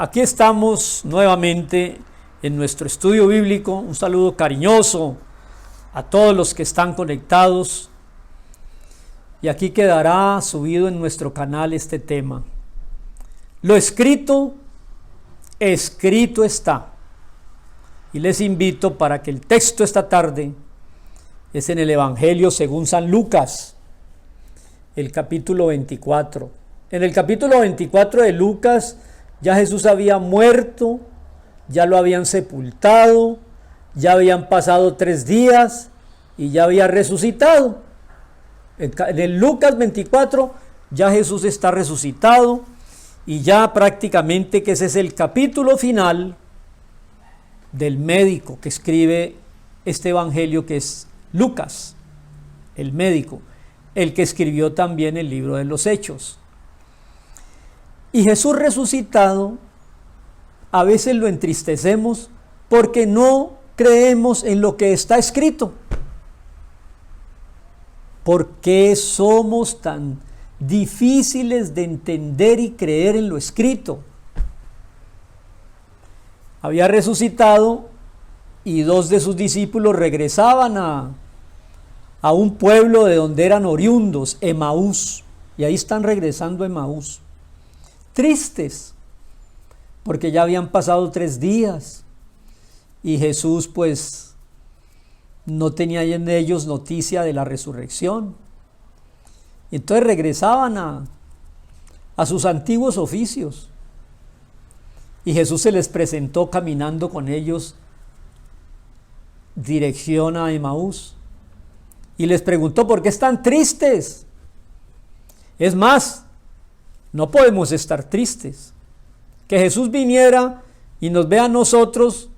Aquí estamos nuevamente en nuestro estudio bíblico. Un saludo cariñoso a todos los que están conectados. Y aquí quedará subido en nuestro canal este tema. Lo escrito, escrito está. Y les invito para que el texto esta tarde es en el Evangelio según San Lucas, el capítulo 24. En el capítulo 24 de Lucas ya Jesús había muerto, ya lo habían sepultado, ya habían pasado 3 días y ya había resucitado. En el Lucas 24 ya Jesús está resucitado y ya prácticamente que ese es el capítulo final del médico que escribe este evangelio, que es Lucas, el médico, el que escribió también el libro de los Hechos. Y Jesús resucitado, a veces lo entristecemos porque no creemos en lo que está escrito. ¿Por qué somos tan difíciles de entender y creer en lo escrito? Había resucitado y 2 de sus discípulos regresaban a un pueblo de donde eran oriundos, Emaús, y ahí están regresando a Emaús. Tristes, porque ya habían pasado 3 días y Jesús pues no tenía en ellos noticia de la resurrección. Entonces regresaban a sus antiguos oficios y Jesús se les presentó caminando con ellos dirección a Emaús y les preguntó: ¿por qué están tristes? Es más, no podemos estar tristes. Que Jesús viniera y nos vea a nosotros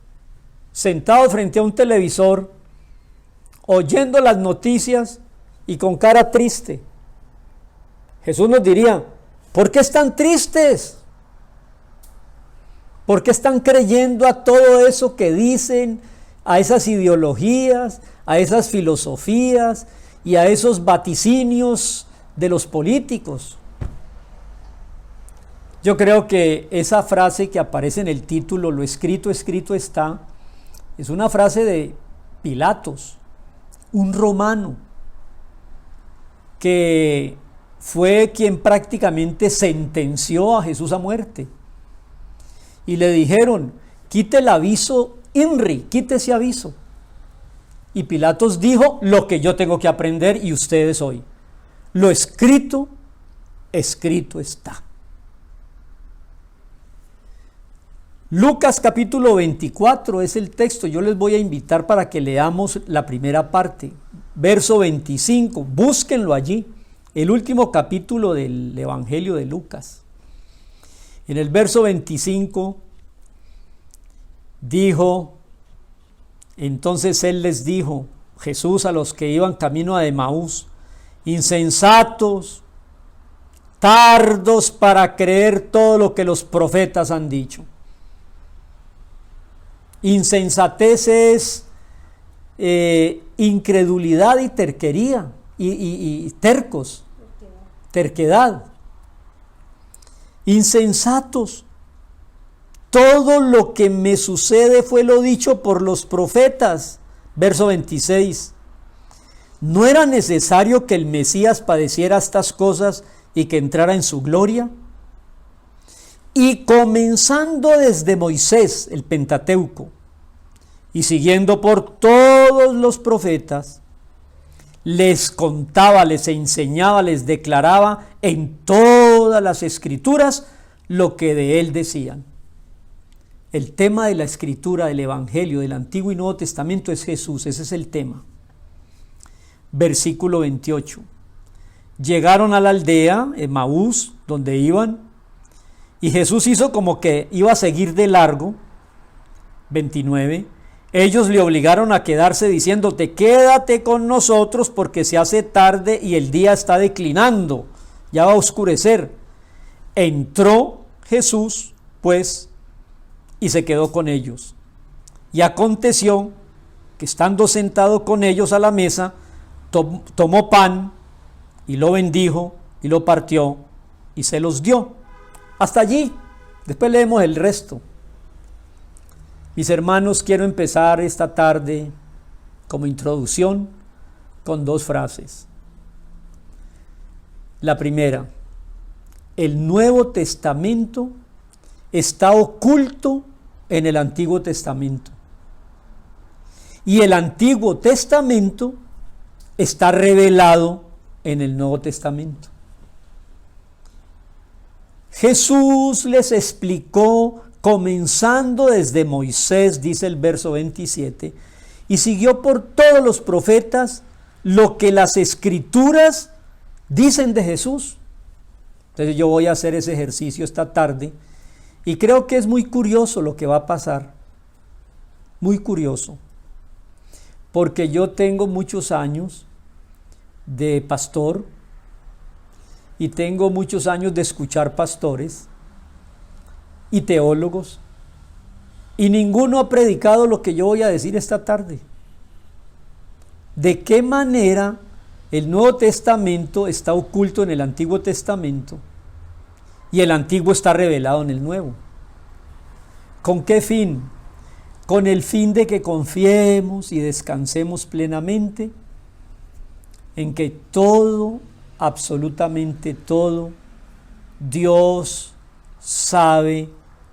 sentados frente a un televisor, oyendo las noticias y con cara triste. Jesús nos diría: ¿por qué están tristes? ¿Por qué están creyendo a todo eso que dicen, a esas ideologías, a esas filosofías y a esos vaticinios de los políticos? Yo creo que esa frase que aparece en el título, lo escrito, escrito está, es una frase de Pilatos, un romano, que fue quien prácticamente sentenció a Jesús a muerte. Y le dijeron: quite el aviso INRI, quite ese aviso. Y Pilatos dijo: lo que yo tengo que aprender y ustedes hoy. Lo escrito, escrito está. Lucas capítulo 24 es el texto. Yo les voy a invitar para que leamos la primera parte, verso 25. Búsquenlo allí, el último capítulo del Evangelio de Lucas. En el verso 25 dijo: entonces él les dijo, Jesús, a los que iban camino a Emaús: insensatos, tardos para creer todo lo que los profetas han dicho. Insensatez es incredulidad y terquería y tercos, terquedad. Insensatos, todo lo que me sucede fue lo dicho por los profetas. Verso 26. ¿No era necesario que el Mesías padeciera estas cosas y que entrara en su gloria? Y comenzando desde Moisés, el Pentateuco, y siguiendo por todos los profetas, les contaba, les enseñaba, les declaraba en todas las escrituras lo que de él decían. El tema de la escritura, del Evangelio, del Antiguo y Nuevo Testamento es Jesús, ese es el tema. Versículo 28. Llegaron a la aldea, Emaús, donde iban, y Jesús hizo como que iba a seguir de largo. 29. Ellos le obligaron a quedarse diciéndote: quédate con nosotros porque se hace tarde y el día está declinando, ya va a oscurecer. Entró Jesús, pues, y se quedó con ellos. Y aconteció que estando sentado con ellos a la mesa, tomó pan y lo bendijo y lo partió y se los dio. Hasta allí Después leemos el resto. Mis hermanos, quiero empezar esta tarde como introducción con 2 frases. La primera: el Nuevo Testamento está oculto en el Antiguo Testamento. Y el Antiguo Testamento está revelado en el Nuevo Testamento. Jesús les explicó, comenzando desde Moisés, dice el verso 27, y siguió por todos los profetas lo que las Escrituras dicen de Jesús. Entonces yo voy a hacer ese ejercicio esta tarde y creo que es muy curioso lo que va a pasar. Muy curioso. Porque yo tengo muchos años de pastor y tengo muchos años de escuchar pastores y teólogos, y ninguno ha predicado lo que yo voy a decir esta tarde. ¿De qué manera el Nuevo Testamento está oculto en el Antiguo Testamento y el Antiguo está revelado en el Nuevo? ¿Con qué fin? Con el fin de que confiemos y descansemos plenamente en que todo, absolutamente todo, Dios sabe,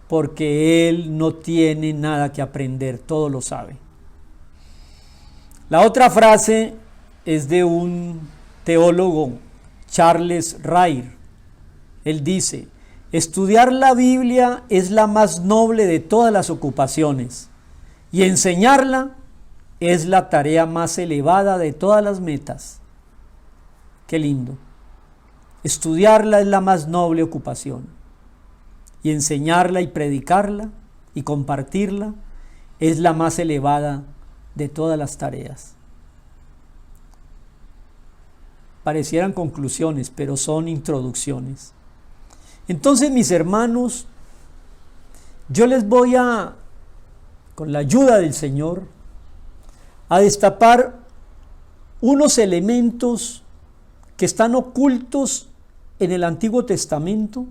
porque Él no tiene nada que aprender, todo lo sabe. La otra frase es de un teólogo, Charles Ryrie. Él dice: estudiar la Biblia es la más noble de todas las ocupaciones, y enseñarla es la tarea más elevada de todas las metas. Qué lindo. Estudiarla es la más noble ocupación, y enseñarla y predicarla y compartirla es la más elevada de todas las tareas. Parecieran conclusiones, pero son introducciones. Entonces, mis hermanos, yo les voy a, con la ayuda del Señor, a destapar unos elementos que están ocultos en el Antiguo Testamento,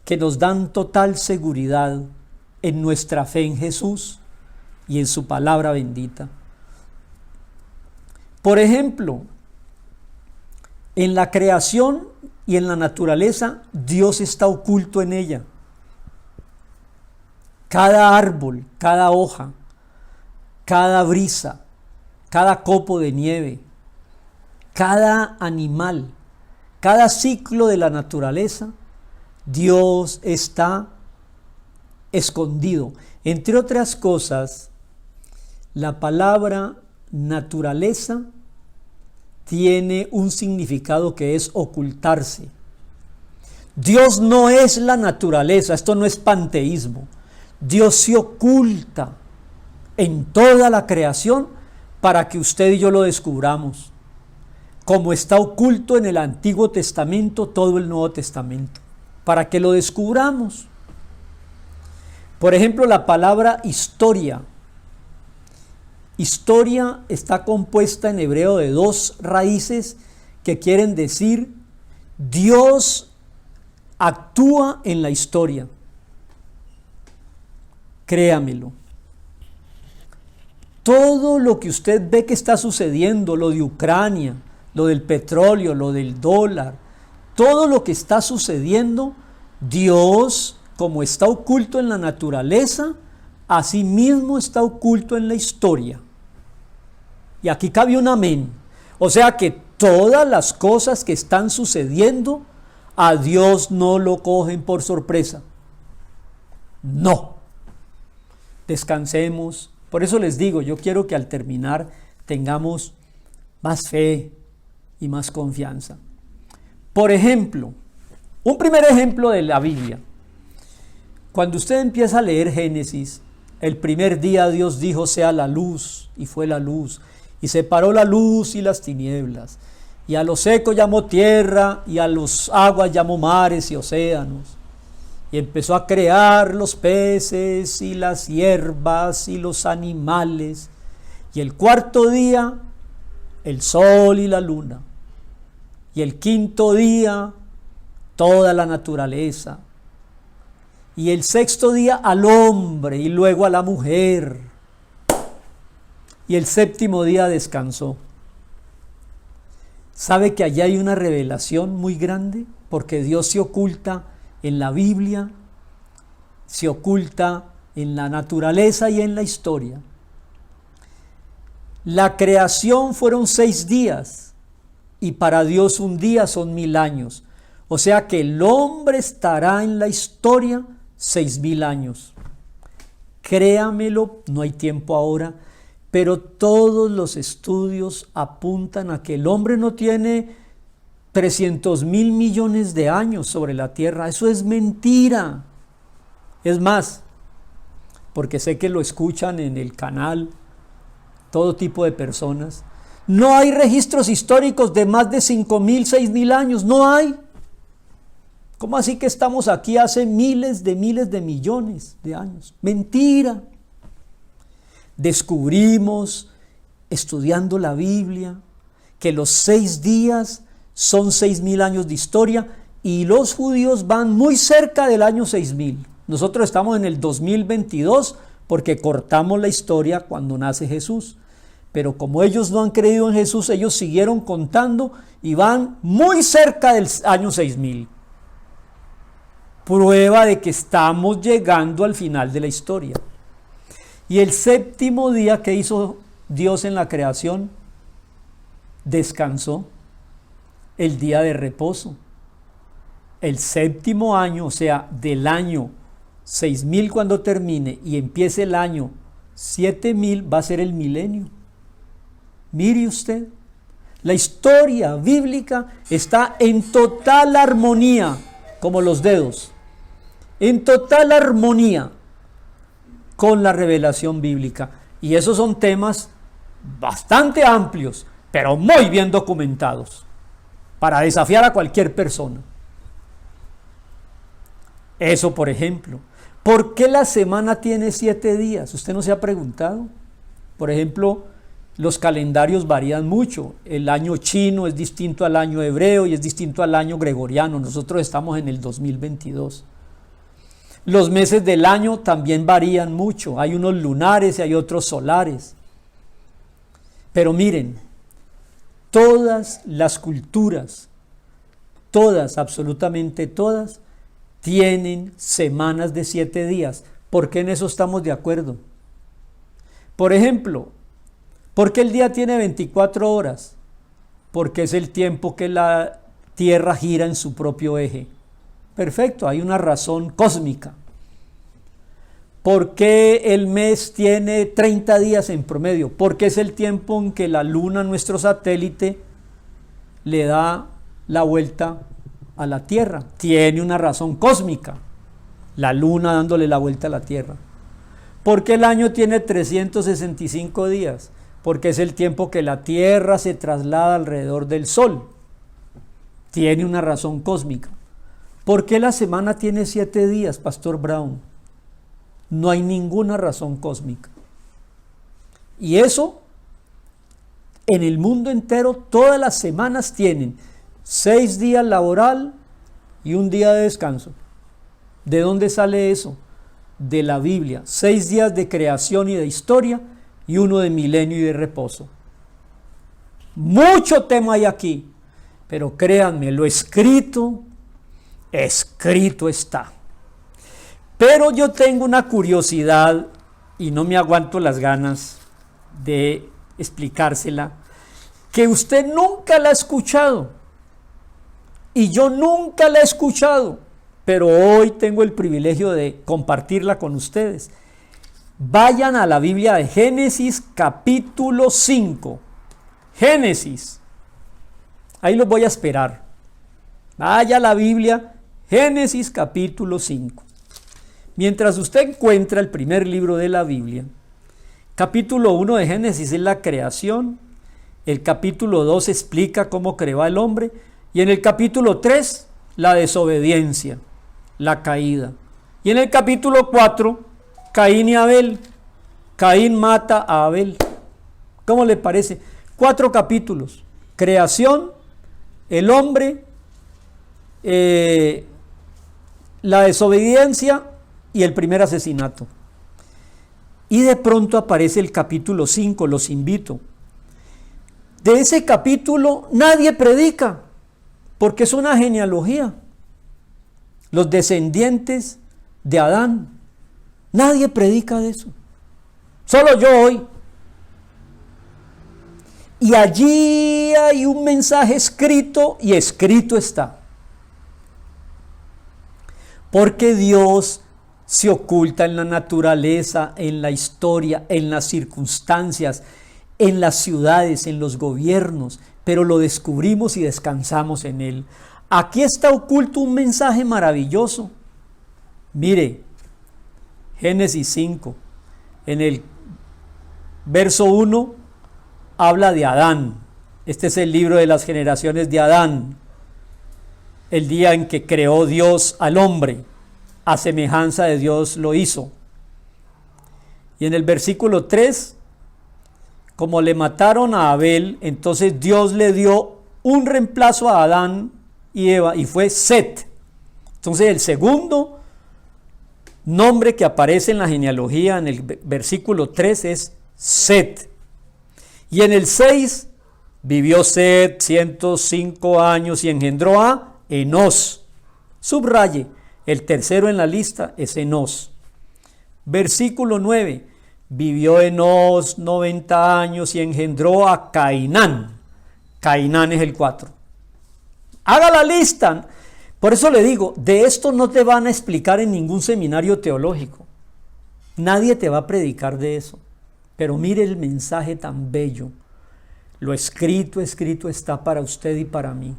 que nos dan total seguridad en nuestra fe en Jesús y en su palabra bendita. Por ejemplo, en la creación y en la naturaleza, Dios está oculto en ella. Cada árbol, cada hoja, cada brisa, cada copo de nieve, cada animal, cada ciclo de la naturaleza, Dios está escondido. Entre otras cosas, la palabra naturaleza tiene un significado que es ocultarse. Dios no es la naturaleza, esto no es panteísmo. Dios se oculta en toda la creación para que usted y yo lo descubramos, como está oculto en el Antiguo Testamento todo el Nuevo Testamento, para que lo descubramos. Por ejemplo, la palabra historia. Historia está compuesta en hebreo de 2 raíces que quieren decir Dios actúa en la historia. Créamelo. Todo lo que usted ve que está sucediendo, lo de Ucrania, lo del petróleo, lo del dólar, todo lo que está sucediendo, Dios, como está oculto en la naturaleza, asimismo está oculto en la historia. Y aquí cabe un amén. O sea que todas las cosas que están sucediendo, a Dios no lo cogen por sorpresa. No. Descansemos. Por eso les digo, yo quiero que al terminar tengamos más fe y más confianza. Por ejemplo, un primer ejemplo de la Biblia. Cuando usted empieza a leer Génesis, el primer día Dios dijo: sea la luz, y fue la luz. Y separó la luz y las tinieblas. Y a lo seco llamó tierra, y a los aguas llamó mares y océanos. Y empezó a crear los peces y las hierbas y los animales. Y el cuarto día, el sol y la luna. Y el quinto día, toda la naturaleza. y el sexto día al hombre y luego a la mujer, y el séptimo día descansó. ¿Sabe que allá hay una revelación muy grande? Porque Dios se oculta en la Biblia, se oculta en la naturaleza y en la historia. La creación fueron 6 días y para Dios un día son 1000 años. O sea que el hombre estará en la historia 6000 años. Créamelo, no hay tiempo ahora, pero todos los estudios apuntan a que el hombre no tiene 300.000 millones de años sobre la tierra. Eso es mentira. Es más, porque sé que lo escuchan en el canal todo tipo de personas, no hay registros históricos de más de 5.000, 6.000 años, no hay. ¿Cómo así que estamos aquí hace miles de millones de años? Mentira. Descubrimos, estudiando la Biblia, que los 6 días son 6.000 años de historia y los judíos van muy cerca del año 6.000. Nosotros estamos en el 2022 porque cortamos la historia cuando nace Jesús. Pero como ellos no han creído en Jesús, ellos siguieron contando y van muy cerca del año 6.000. Prueba de que estamos llegando al final de la historia. Y el séptimo día que hizo Dios en la creación, descansó, el día de reposo. El séptimo año, o sea, del año 6.000 cuando termine y empiece el año 7.000, va a ser el milenio. Mire usted, la historia bíblica está en total armonía, como los dedos, en total armonía con la revelación bíblica. Y esos son temas bastante amplios, pero muy bien documentados, para desafiar a cualquier persona. Eso, por ejemplo. ¿Por qué la semana tiene 7 días? ¿Usted no se ha preguntado? Por ejemplo, los calendarios varían mucho. El año chino es distinto al año hebreo y es distinto al año gregoriano. Nosotros estamos en el 2022. Los meses del año también varían mucho. Hay unos lunares y hay otros solares. Pero miren, todas las culturas, todas, absolutamente todas, tienen semanas de 7 días. ¿Por qué en eso estamos de acuerdo? Por ejemplo, ¿por qué el día tiene 24 horas? Porque es el tiempo que la Tierra gira en su propio eje. Perfecto, hay una razón cósmica. ¿Por qué el mes tiene 30 días en promedio? Porque es el tiempo en que la Luna, nuestro satélite, le da la vuelta a la Tierra. Tiene una razón cósmica, la Luna dándole la vuelta a la Tierra. ¿Por qué el año tiene 365 días? Porque es el tiempo que la Tierra se traslada alrededor del Sol. Tiene una razón cósmica. ¿Por qué la semana tiene 7 días, Pastor Brown? No hay ninguna razón cósmica. Y eso, en el mundo entero, todas las semanas tienen 6 días laboral y un día de descanso. ¿De dónde sale eso? De la Biblia. 6 días de creación y de historia y uno de milenio y de reposo. Mucho tema hay aquí, pero créanme, lo escrito está. Pero yo tengo una curiosidad y no me aguanto las ganas de explicársela, que usted nunca la ha escuchado y yo nunca la he escuchado, pero hoy tengo el privilegio de compartirla con ustedes. Vayan a la Biblia de Génesis capítulo 5. Génesis. Ahí los voy a esperar. Vaya a la Biblia, Génesis capítulo 5. Mientras usted encuentra el primer libro de la Biblia, capítulo 1 de Génesis es la creación, el capítulo 2 explica cómo creó al hombre, y en el capítulo 3 la desobediencia, la caída. Y en el capítulo 4, Caín y Abel. Caín mata a Abel. ¿Cómo le parece? 4 capítulos. Creación, el hombre, la desobediencia y el primer asesinato. Y de pronto aparece el capítulo 5, los invito. De ese capítulo nadie predica, porque es una genealogía. Los descendientes de Adán. Nadie predica de eso. Solo yo hoy. Y allí hay un mensaje escrito, y escrito está. Porque Dios se oculta en la naturaleza, en la historia, en las circunstancias, en las ciudades, en los gobiernos, pero lo descubrimos y descansamos en Él. Aquí está oculto un mensaje maravilloso. Mire, Génesis 5, en el verso 1, habla de Adán. Este es el libro de las generaciones de Adán, el día en que creó Dios al hombre. A semejanza de Dios lo hizo. Y en el versículo 3, como le mataron a Abel, entonces Dios le dio un reemplazo a Adán y Eva, y fue Set. Entonces el segundo nombre que aparece en la genealogía en el versículo 3 es Set. Y en el 6 vivió Set 105 años y engendró a Enós. Subraye, el tercero en la lista es Enós. Versículo 9, vivió Enós 90 años y engendró a Cainán. Cainán es el 4. Haga la lista. Por eso le digo, de esto no te van a explicar en ningún seminario teológico. Nadie te va a predicar de eso. Pero mire el mensaje tan bello. Lo escrito está para usted y para mí.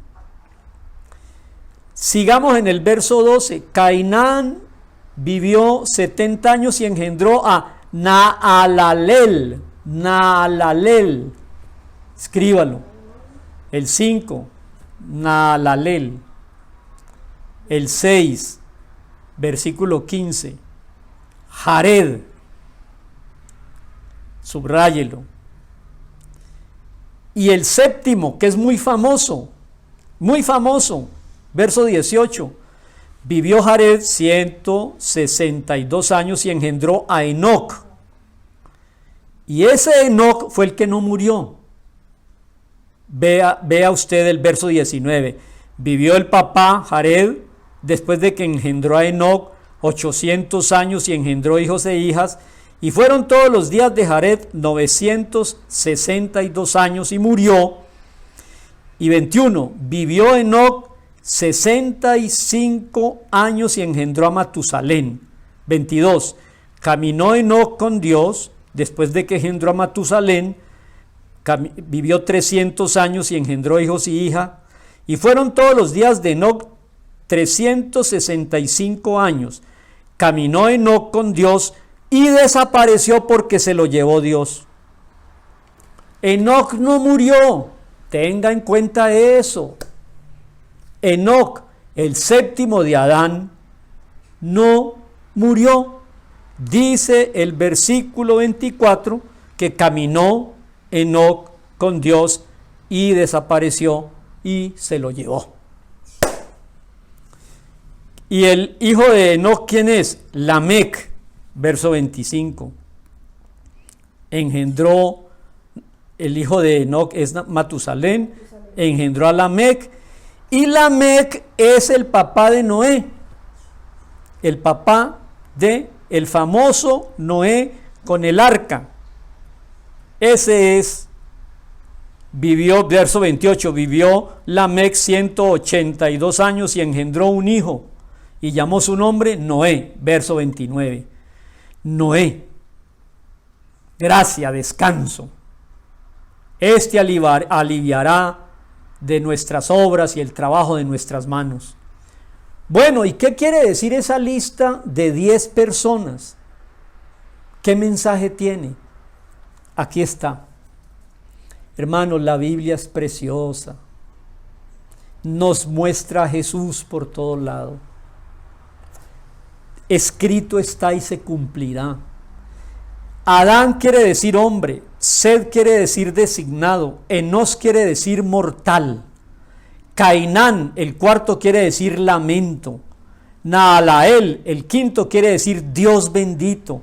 Sigamos en el verso 12. Cainán vivió 70 años y engendró a Naalalel. Naalalel. Escríbalo. El 5. Naalalel. El 6. Versículo 15. Jared. Subráyelo. Y el séptimo, que es muy famoso. Verso 18, vivió Jared 162 años y engendró a Enoc. Y ese Enoc fue el que no murió. Vea usted el verso 19. Vivió el papá Jared después de que engendró a Enoc 800 años y engendró hijos e hijas. Y fueron todos los días de Jared 962 años y murió. Y 21, vivió Enoc 65 años y engendró a Matusalén. 22, caminó Enoc con Dios después de que engendró a Matusalén, vivió 300 años y engendró hijos y hijas, y fueron todos los días de Enoc 365 años. Caminó Enoc con Dios y desapareció porque se lo llevó Dios. Enoc no murió, tenga en cuenta eso. Enoc, el séptimo de Adán, no murió. Dice el versículo 24 que caminó Enoc con Dios y desapareció y se lo llevó. Y el hijo de Enoc, ¿quién es? Lamec, verso 25. Engendró, el hijo de Enoc es Matusalén, engendró a Lamec. Y Lamec es el papá de Noé, el papá de el famoso Noé con el arca. Ese es, vivió, verso 28, vivió Lamec 182 años y engendró un hijo y llamó su nombre Noé, verso 29. Noé, gracia, descanso. Este aliviará de nuestras obras y el trabajo de nuestras manos. Bueno, ¿y qué quiere decir esa lista de 10 personas? ¿Qué mensaje tiene? Aquí está. Hermanos, la Biblia es preciosa. Nos muestra a Jesús por todo lado. Escrito está y se cumplirá. Adán quiere decir hombre, Set quiere decir designado, Enós quiere decir mortal, Cainán, el cuarto, quiere decir lamento, Naalael, el quinto, quiere decir Dios bendito.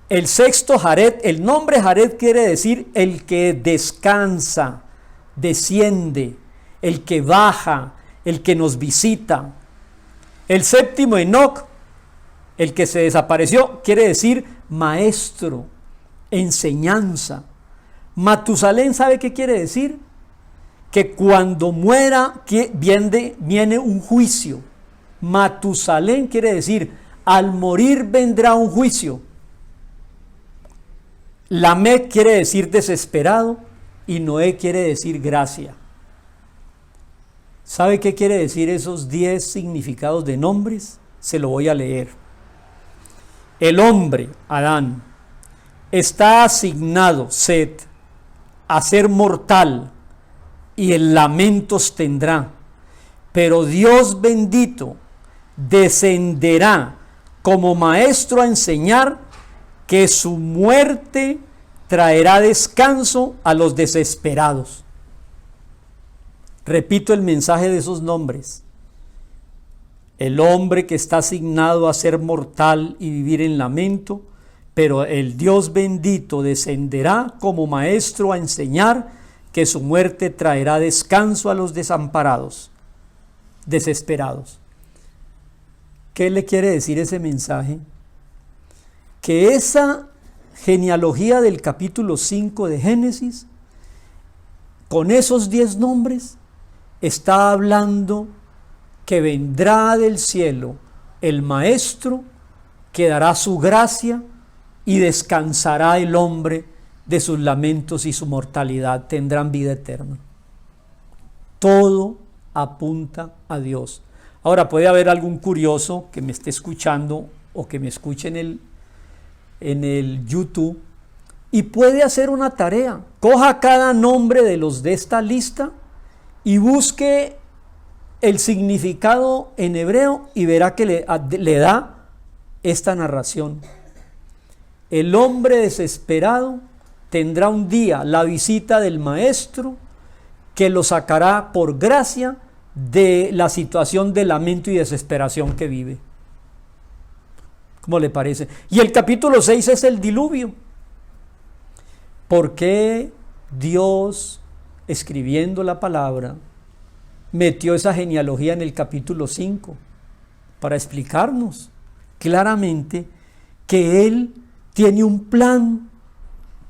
El sexto, Jared, el nombre Jared quiere decir el que descansa, desciende, el que baja, el que nos visita. El séptimo, Enoc, el que se desapareció, quiere decir maestro, enseñanza. Matusalén, ¿sabe qué quiere decir? Que cuando muera viene un juicio. Matusalén quiere decir, al morir vendrá un juicio. Lamec quiere decir desesperado y Noé quiere decir gracia. ¿Sabe qué quiere decir esos 10 significados de nombres? Se lo voy a leer. El hombre, Adán, está asignado, Set, a ser mortal y en lamentos tendrá. Pero Dios bendito descenderá como maestro a enseñar que su muerte traerá descanso a los desesperados. Repito el mensaje de esos nombres. El hombre que está asignado a ser mortal y vivir en lamento, pero el Dios bendito descenderá como maestro a enseñar que su muerte traerá descanso a los desamparados, desesperados. ¿Qué le quiere decir ese mensaje? Que esa genealogía del capítulo 5 de Génesis, con esos 10 nombres, está hablando que vendrá del cielo el maestro que dará su gracia y descansará el hombre de sus lamentos y su mortalidad, tendrán vida eterna. Todo apunta a Dios. Ahora puede haber algún curioso que me esté escuchando o que me escuche en el YouTube y puede hacer una tarea. Coja cada nombre de los de esta lista y busque el significado en hebreo y verá que le da esta narración. El hombre desesperado tendrá un día la visita del maestro que lo sacará por gracia de la situación de lamento y desesperación que vive. ¿Cómo le parece? Y el capítulo 6 es el diluvio. ¿Por qué Dios, escribiendo la palabra, metió esa genealogía en el capítulo 5? Para explicarnos claramente que Él tiene un plan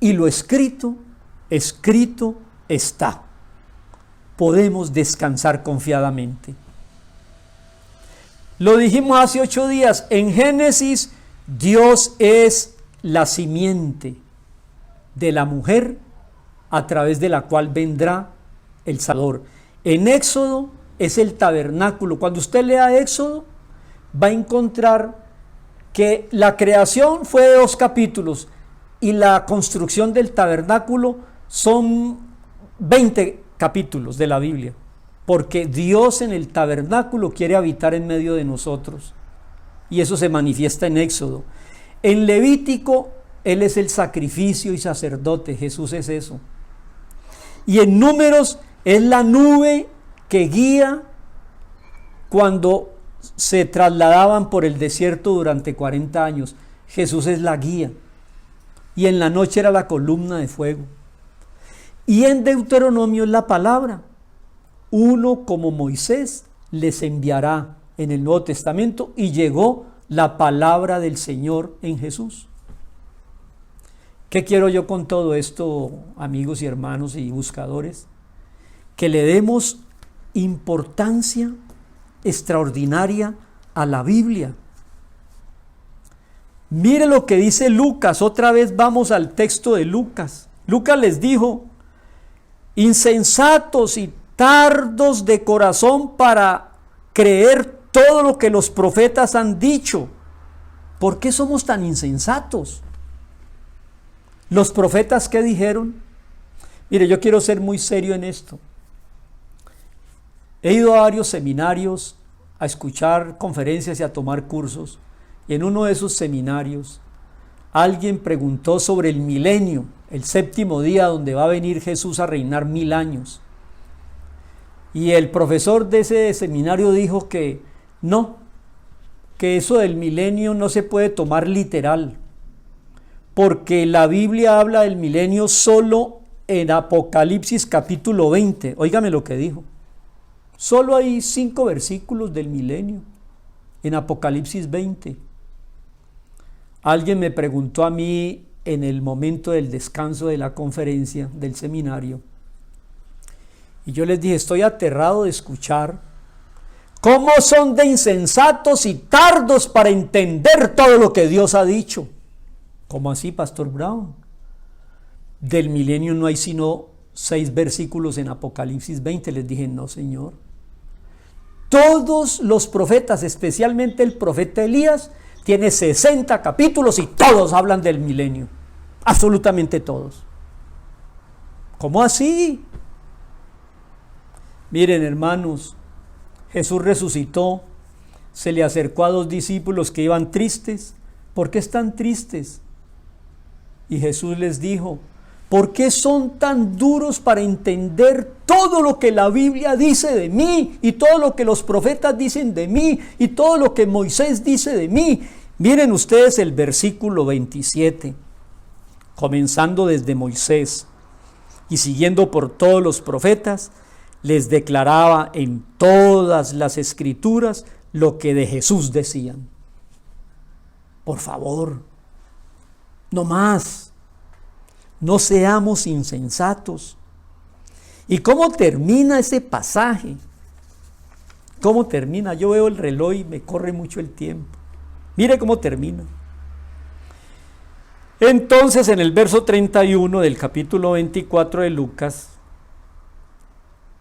y lo escrito está. Podemos descansar confiadamente. Lo dijimos hace 8 días, en Génesis Dios es la simiente de la mujer a través de la cual vendrá el Salvador. En Éxodo es el tabernáculo. Cuando usted lea Éxodo va a encontrar que la creación fue de 2 capítulos y la construcción del tabernáculo son 20 capítulos de la Biblia, porque Dios en el tabernáculo quiere habitar en medio de nosotros y eso se manifiesta en Éxodo. En Levítico Él es el sacrificio y sacerdote, Jesús es eso. Y en Números es la nube que guía cuando se trasladaban por el desierto durante 40 años. Jesús es la guía. Y en la noche era la columna de fuego. Y en Deuteronomio es la palabra. Uno como Moisés les enviará en el Nuevo Testamento y llegó la palabra del Señor en Jesús. ¿Qué quiero yo con todo esto, amigos y hermanos y buscadores? Que le demos importancia extraordinaria a la Biblia. Mire lo que dice Lucas, otra vez vamos al texto de Lucas. Lucas les dijo: insensatos y tardos de corazón para creer todo lo que los profetas han dicho. ¿Por qué somos tan insensatos? ¿Los profetas qué dijeron? Mire, yo quiero ser muy serio en esto. He ido a varios seminarios a escuchar conferencias y a tomar cursos, y en uno de esos seminarios alguien preguntó sobre el milenio, el 7º día donde va a venir Jesús a reinar 1000 años. Y el profesor de ese seminario dijo que no, que eso del milenio no se puede tomar literal, porque la Biblia habla del milenio solo en Apocalipsis capítulo 20. Óigame lo que dijo. Solo hay 5 versículos del milenio en Apocalipsis 20. Alguien me preguntó a mí en el momento del descanso de la conferencia del seminario, y yo les dije: estoy aterrado de escuchar cómo son de insensatos y tardos para entender todo lo que Dios ha dicho. ¿Cómo así, Pastor Brown? Del milenio no hay sino 6 versículos en Apocalipsis 20. Les dije: no, señor. Todos los profetas, especialmente el profeta Elías, tiene 60 capítulos y todos hablan del milenio. Absolutamente todos. ¿Cómo así? Miren, hermanos, Jesús resucitó, se le acercó a 2 discípulos que iban tristes. ¿Por qué están tristes? Y Jesús les dijo: ¿por qué son tan duros para entender todo lo que la Biblia dice de mí y todo lo que los profetas dicen de mí y todo lo que Moisés dice de mí? Miren ustedes el versículo 27, comenzando desde Moisés y siguiendo por todos los profetas, les declaraba en todas las escrituras lo que de Jesús decían. Por favor, no más, no seamos insensatos. ¿Y cómo termina ese pasaje? ¿Cómo termina? Yo veo el reloj y me corre mucho el tiempo. Mire cómo termina. Entonces, en el verso 31 del capítulo 24 de Lucas,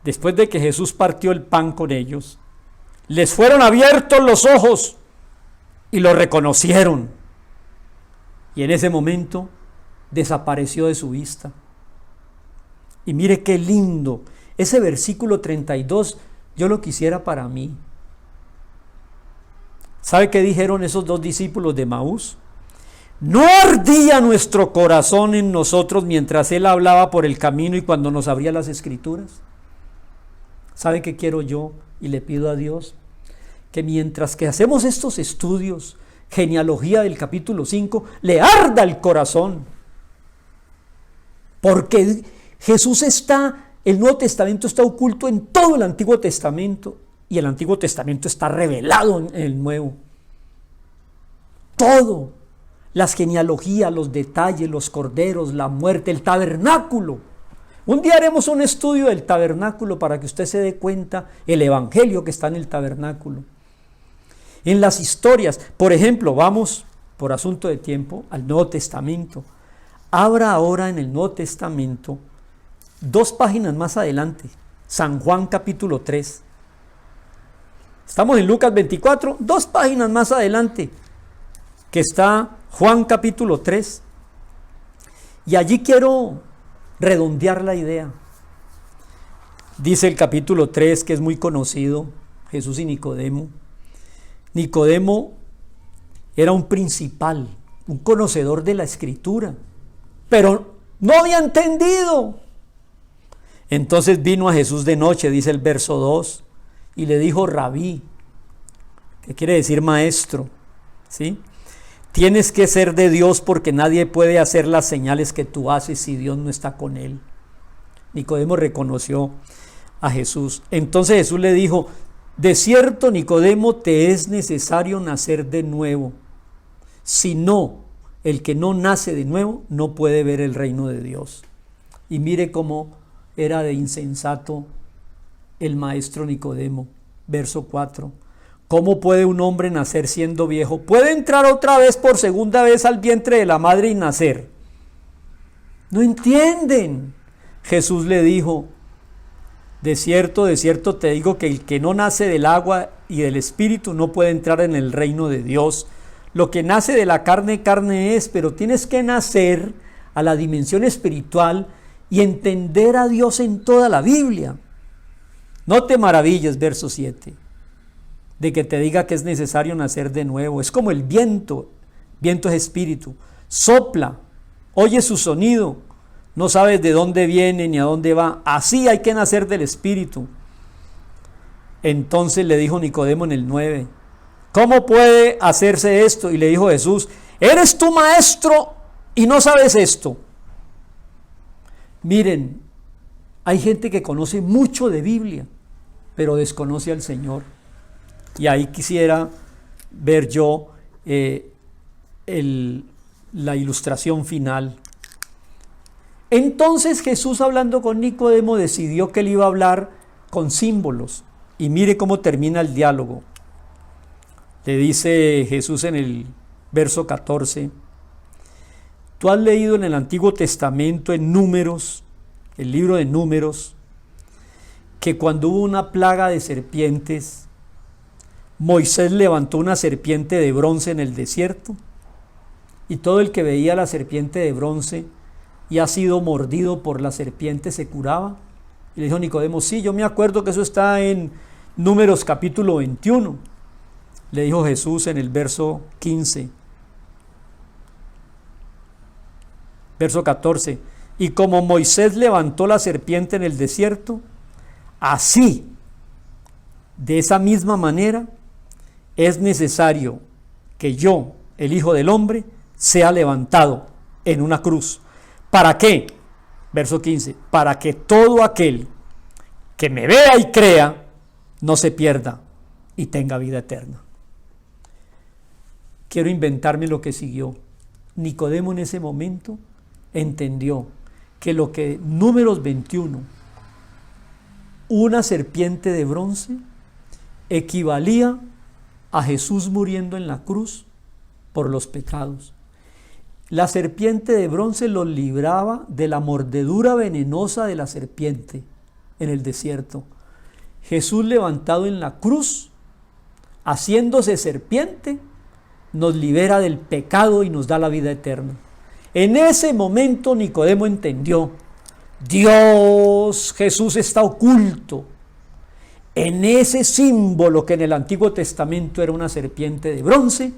después de que Jesús partió el pan con ellos, les fueron abiertos los ojos y lo reconocieron. Y en ese momento desapareció de su vista. Y mire qué lindo. Ese versículo 32, yo lo quisiera para mí. ¿Sabe qué dijeron esos 2 discípulos de Emaús? ¿No ardía nuestro corazón en nosotros mientras Él hablaba por el camino y cuando nos abría las escrituras? ¿Sabe qué quiero yo? Y le pido a Dios que mientras que hacemos estos estudios, genealogía del capítulo 5, le arda el corazón. Porque Jesús el Nuevo Testamento está oculto en todo el Antiguo Testamento y el Antiguo Testamento está revelado en el Nuevo. Todo, las genealogías, los detalles, los corderos, la muerte, el tabernáculo. Un día haremos un estudio del tabernáculo para que usted se dé cuenta el evangelio que está en el tabernáculo. En las historias, por ejemplo, vamos por asunto de tiempo al Nuevo Testamento. Abra ahora en el Nuevo Testamento 2 páginas más adelante, San Juan capítulo 3. Estamos en Lucas 24, 2 páginas más adelante, que está Juan capítulo 3. Y allí quiero redondear la idea. Dice el capítulo 3, que es muy conocido, Jesús y Nicodemo. Nicodemo era un principal, un conocedor de la Escritura, pero no había entendido. Entonces vino a Jesús de noche, dice el verso 2, y le dijo: Rabí, que quiere decir maestro, ¿sí? Tienes que ser de Dios, porque nadie puede hacer las señales que tú haces si Dios no está con él. Nicodemo reconoció a Jesús. Entonces Jesús le dijo: de cierto, Nicodemo, te es necesario nacer de nuevo. Si no, el que no nace de nuevo no puede ver el reino de Dios. Y mire cómo era de insensato el maestro Nicodemo. Verso 4. ¿Cómo puede un hombre nacer siendo viejo? ¿Puede entrar otra vez por segunda vez al vientre de la madre y nacer? No entienden. Jesús le dijo: de cierto te digo que el que no nace del agua y del espíritu no puede entrar en el reino de Dios. Lo que nace de la carne, carne es, pero tienes que nacer a la dimensión espiritual y entender a Dios en toda la Biblia. No te maravilles, verso 7, de que te diga que es necesario nacer de nuevo. Es como el viento es espíritu, sopla, oye su sonido, no sabes de dónde viene ni a dónde va. Así hay que nacer del espíritu. Entonces le dijo Nicodemo en el 9: ¿Cómo puede hacerse esto? Y le dijo Jesús, ¿eres tú maestro y no sabes esto? Miren, hay gente que conoce mucho de Biblia, pero desconoce al Señor. Y ahí quisiera ver yo la ilustración final. Entonces Jesús, hablando con Nicodemo, decidió que él iba a hablar con símbolos. Y mire cómo termina el diálogo. Le dice Jesús en el verso 14, tú has leído en el Antiguo Testamento, en Números, el libro de Números, que cuando hubo una plaga de serpientes, Moisés levantó una serpiente de bronce en el desierto, y todo el que veía la serpiente de bronce y ha sido mordido por la serpiente se curaba. Y le dijo Nicodemo, sí, yo me acuerdo que eso está en Números capítulo 21. Le dijo Jesús en el verso 15, verso 14, y como Moisés levantó la serpiente en el desierto, así, de esa misma manera, es necesario que yo, el Hijo del Hombre, sea levantado en una cruz. ¿Para qué? Verso 15, para que todo aquel que me vea y crea no se pierda y tenga vida eterna. Quiero inventarme lo que siguió. Nicodemo en ese momento entendió que lo que Números 21, una serpiente de bronce, equivalía a Jesús muriendo en la cruz por los pecados. La serpiente de bronce los libraba de la mordedura venenosa de la serpiente en el desierto. Jesús, levantado en la cruz, haciéndose serpiente, nos libera del pecado y nos da la vida eterna. En ese momento Nicodemo entendió, Dios, Jesús está oculto en ese símbolo que en el Antiguo Testamento era una serpiente de bronce,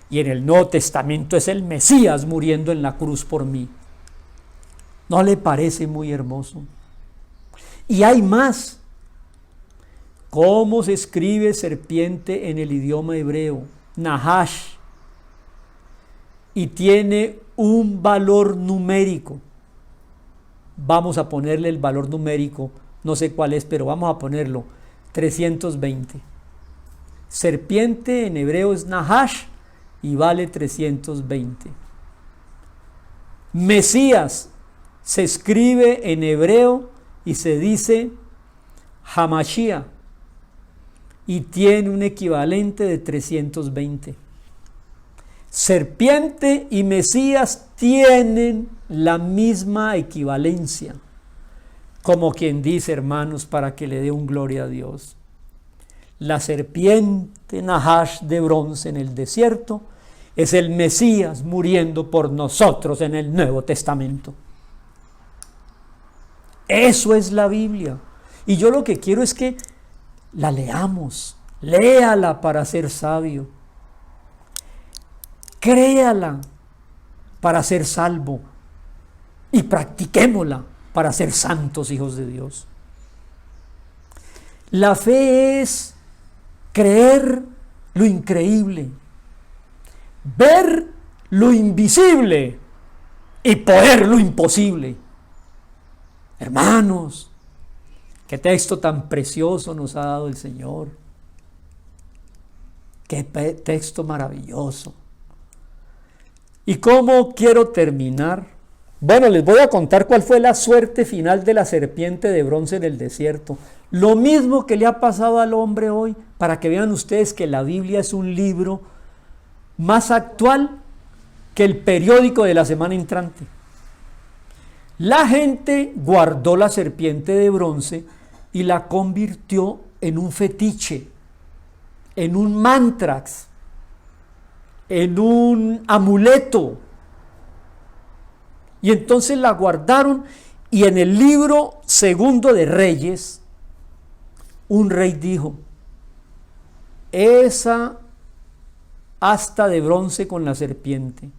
y en el Nuevo Testamento es el Mesías muriendo en la cruz por mí. ¿No le parece muy hermoso? Y hay más. ¿Cómo se escribe serpiente en el idioma hebreo? Nahash. Y tiene un valor numérico. Vamos a ponerle el valor numérico, no sé cuál es, pero vamos a ponerlo, 320. Serpiente en hebreo es Nahash y vale 320. Mesías se escribe en hebreo y se dice Hamashiach y tiene un equivalente de 320. Serpiente y Mesías tienen la misma equivalencia, como quien dice, hermanos, para que le dé un gloria a Dios. La serpiente Nahash de bronce en el desierto es el Mesías muriendo por nosotros en el Nuevo Testamento. Eso es la Biblia. Y yo lo que quiero es que la leamos. Léala para ser sabio. Créala para ser salvo. Y practiquémosla para ser santos hijos de Dios. La fe es creer lo increíble, ver lo invisible y poder lo imposible. Hermanos, qué texto tan precioso nos ha dado el Señor. Qué texto maravilloso. ¿Y cómo quiero terminar? Bueno, les voy a contar cuál fue la suerte final de la serpiente de bronce en el desierto. Lo mismo que le ha pasado al hombre hoy, para que vean ustedes que la Biblia es un libro más actual que el periódico de la semana entrante. La gente guardó la serpiente de bronce y la convirtió en un fetiche, en un mantrax, en un amuleto. Y entonces la guardaron, y en el libro segundo de Reyes, un rey dijo, esa asta de bronce con la serpiente,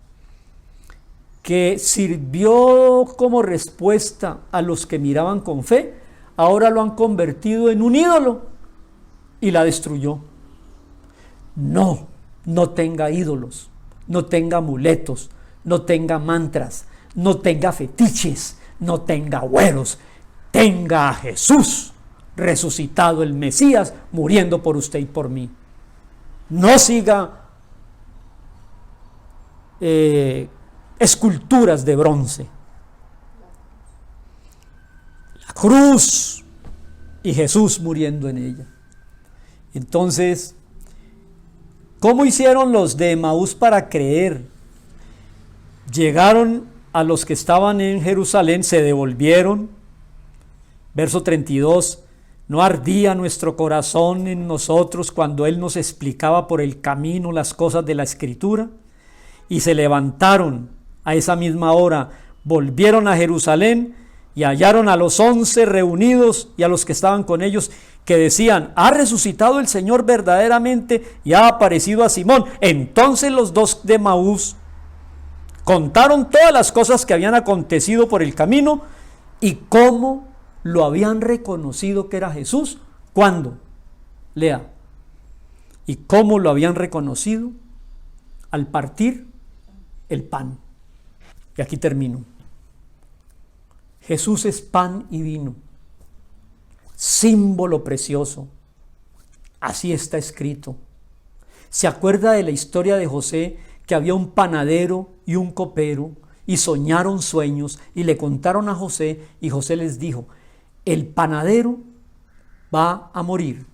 que sirvió como respuesta a los que miraban con fe, ahora lo han convertido en un ídolo y la destruyó. no tenga ídolos, no tenga amuletos, no tenga mantras, no tenga fetiches, no tenga agüeros. Tenga a Jesús resucitado, el Mesías, muriendo por usted y por mí. No siga esculturas de bronce. La cruz y Jesús muriendo en ella. Entonces, ¿cómo hicieron los de Emaús para creer? Llegaron a los que estaban en Jerusalén, se devolvieron. Verso 32. ¿No ardía nuestro corazón en nosotros cuando Él nos explicaba por el camino las cosas de la Escritura? Y se levantaron a esa misma hora, volvieron a Jerusalén y hallaron a los 11 reunidos y a los que estaban con ellos, que decían: ha resucitado el Señor verdaderamente y ha aparecido a Simón. Entonces los dos de Emaús contaron todas las cosas que habían acontecido por el camino y cómo lo habían reconocido que era Jesús. ¿Cuándo? Lea. ¿Y cómo lo habían reconocido? Al partir el pan. Y aquí termino. Jesús es pan y vino, símbolo precioso. Así está escrito. ¿Se acuerda de la historia de José, que había un panadero y un copero y soñaron sueños y le contaron a José, y José les dijo: el panadero va a morir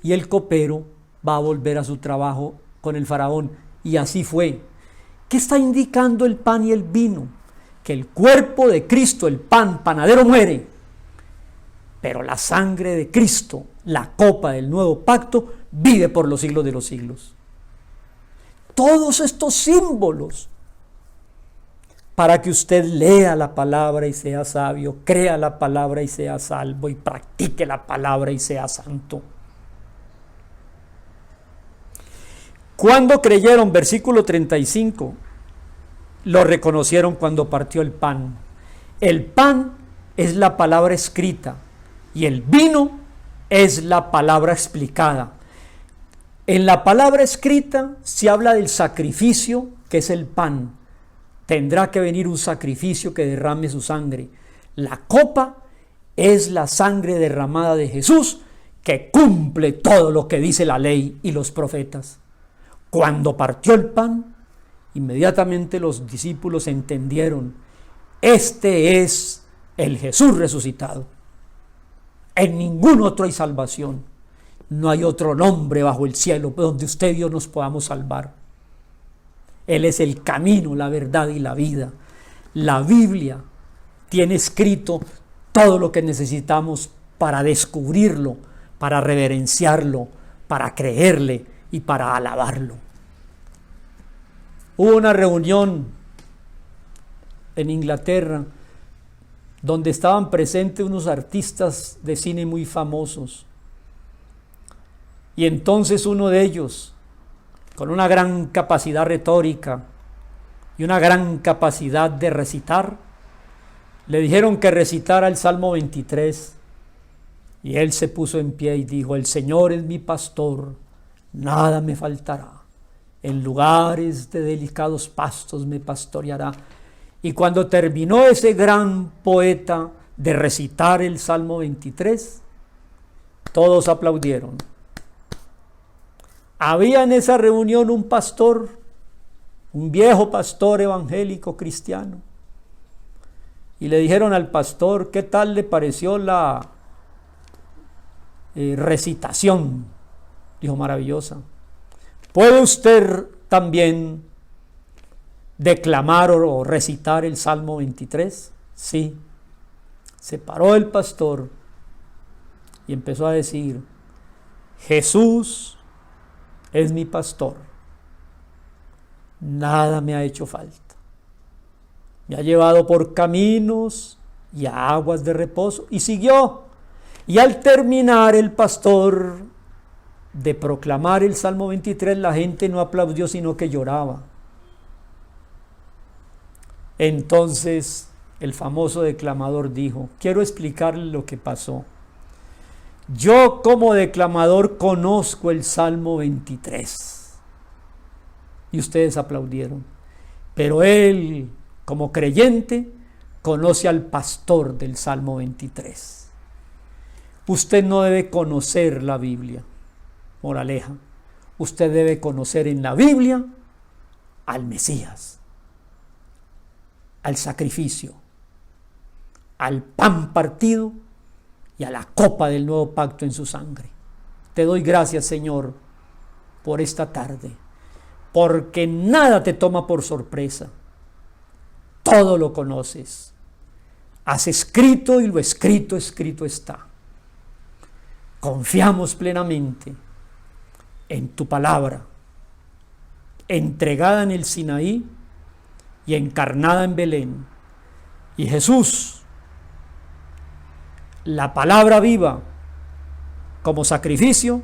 y el copero va a volver a su trabajo con el faraón? Y así fue. ¿Qué está indicando el pan y el vino? Que el cuerpo de Cristo, el pan, panadero, muere, pero la sangre de Cristo, la copa del nuevo pacto, vive por los siglos de los siglos. Todos estos símbolos para que usted lea la palabra y sea sabio, crea la palabra y sea salvo, y practique la palabra y sea santo. ¿Cuándo creyeron? Versículo 35. Lo reconocieron cuando partió el pan. El pan es la palabra escrita y el vino es la palabra explicada. En la palabra escrita se habla del sacrificio, que es el pan. Tendrá que venir un sacrificio que derrame su sangre. La copa es la sangre derramada de Jesús, que cumple todo lo que dice la ley y los profetas. Cuando partió el pan, inmediatamente los discípulos entendieron: este es el Jesús resucitado. En ningún otro hay salvación. No hay otro nombre bajo el cielo donde usted y yo nos podamos salvar. Él es el camino, la verdad y la vida. La Biblia tiene escrito todo lo que necesitamos para descubrirlo, para reverenciarlo, para creerle y para alabarlo. Hubo una reunión en Inglaterra donde estaban presentes unos artistas de cine muy famosos. Y entonces uno de ellos, con una gran capacidad retórica y una gran capacidad de recitar, le dijeron que recitara el Salmo 23. Y él se puso en pie y dijo: el Señor es mi pastor, nada me faltará. En lugares de delicados pastos me pastoreará. Y cuando terminó ese gran poeta de recitar el Salmo 23, todos aplaudieron. Había en esa reunión un pastor, un viejo pastor evangélico cristiano, y le dijeron al pastor: ¿qué tal le pareció la recitación? Dijo: maravillosa. ¿Puede usted también declamar o recitar el Salmo 23? Sí. Se paró el pastor y empezó a decir: Jesús es mi pastor, nada me ha hecho falta. Me ha llevado por caminos y a aguas de reposo. Y siguió. Y al terminar el pastor de proclamar el Salmo 23, la gente no aplaudió, sino que lloraba. Entonces el famoso declamador dijo: quiero explicarle lo que pasó. Yo como declamador conozco el Salmo 23. y ustedes aplaudieron. Pero él, como creyente, conoce al pastor del Salmo 23. Usted no debe conocer la Biblia. Moraleja, usted debe conocer en la Biblia al Mesías, al sacrificio, al pan partido y a la copa del nuevo pacto en su sangre. Te doy gracias, Señor, por esta tarde, porque nada te toma por sorpresa. Todo lo conoces. Has escrito y lo escrito, escrito está. Confiamos plenamente en tu palabra, entregada en el Sinaí y encarnada en Belén. Y Jesús, la palabra viva, como sacrificio,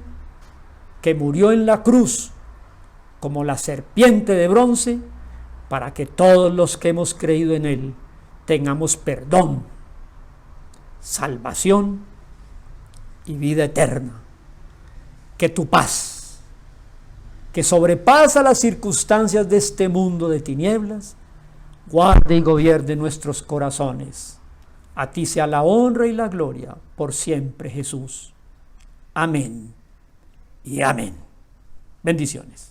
que murió en la cruz como la serpiente de bronce, para que todos los que hemos creído en él tengamos perdón, salvación y vida eterna. Que tu paz, que sobrepasa las circunstancias de este mundo de tinieblas, guarde y gobierne nuestros corazones. A ti sea la honra y la gloria por siempre, Jesús. Amén y amén. Bendiciones.